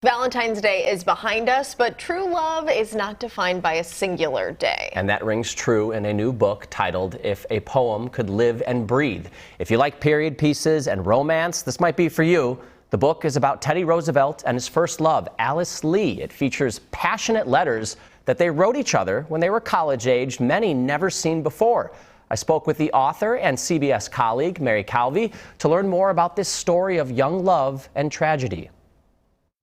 Valentine's Day is behind us, but true love is not defined by a singular day. And that rings true in a new book titled If a Poem Could Live and Breathe. If you like period pieces and romance, this might be for you. The book is about Teddy Roosevelt and his first love, Alice Lee. It features passionate letters that they wrote each other when they were college-age, many never seen before. I spoke with the author and CBS colleague, Mary Calvi, to learn more about this story of young love and tragedy.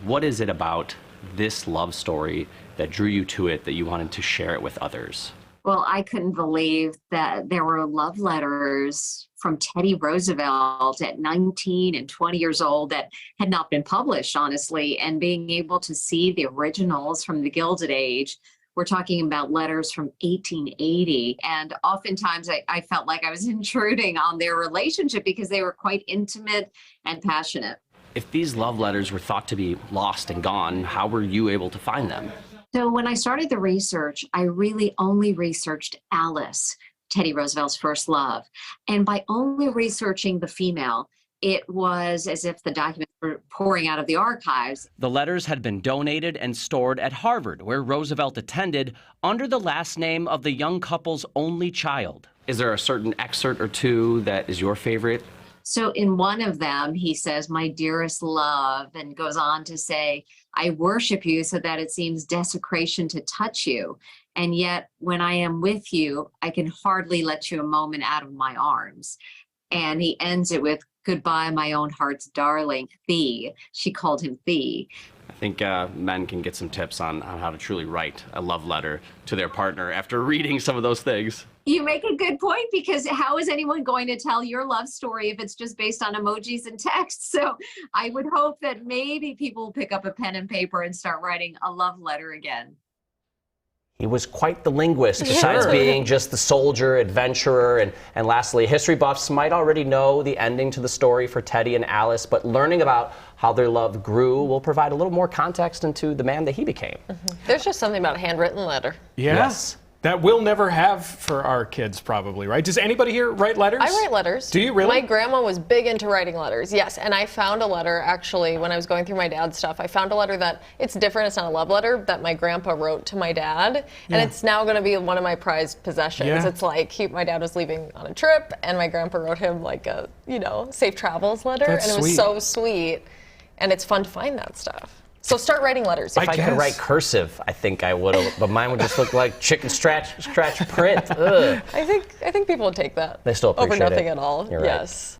What is it about this love story that drew you to it, that you wanted to share it with others? Well, I couldn't believe that there were love letters from Teddy Roosevelt at 19 and 20 years old that had not been published, honestly, and being able to see the originals from the Gilded Age. We're talking about letters from 1880. And oftentimes I felt like I was intruding on their relationship because they were quite intimate and passionate. If these love letters were thought to be lost and gone, how were you able to find them? So when I started the research, I really only researched Alice, Teddy Roosevelt's first love. And by only researching the female, it was as if the documents were pouring out of the archives. The letters had been donated and stored at Harvard, where Roosevelt attended, under the last name of the young couple's only child. Is there a certain excerpt or two that is your favorite? So in one of them, he says, "My dearest love," and goes on to say, "I worship you so that it seems desecration to touch you. And yet when I am with you, I can hardly let you a moment out of my arms." And he ends it with, "Goodbye, my own heart's darling, thee." She called him thee. I think men can get some tips on how to truly write a love letter to their partner after reading some of those things. You make a good point, because how is anyone going to tell your love story if it's just based on emojis and text? So I would hope that maybe people will pick up a pen and paper and start writing a love letter again. He was quite the linguist, besides being just the soldier, adventurer, and lastly, history buffs might already know the ending to the story for Teddy and Alice, but learning about how their love grew will provide a little more context into the man that he became. There's just something about a handwritten letter. Yeah. Yes. That we'll never have for our kids, probably, right? Does anybody here write letters? I write letters. Do you really? My grandma was big into writing letters, yes. And I found a letter, actually, when I was going through my dad's stuff. I found a letter that, it's different, it's not a love letter, that my grandpa wrote to my dad. And it's now going to be one of my prized possessions. Yeah. It's like, my dad was leaving on a trip, and my grandpa wrote him like a, safe travels letter. That's and it was sweet. so sweet. And it's fun to find that stuff. So start writing letters. If I could write cursive, I think I would have, but mine would just look like chicken scratch print. Ugh. I think people would take that. They still appreciate it. Over nothing at all. You're right. Yes.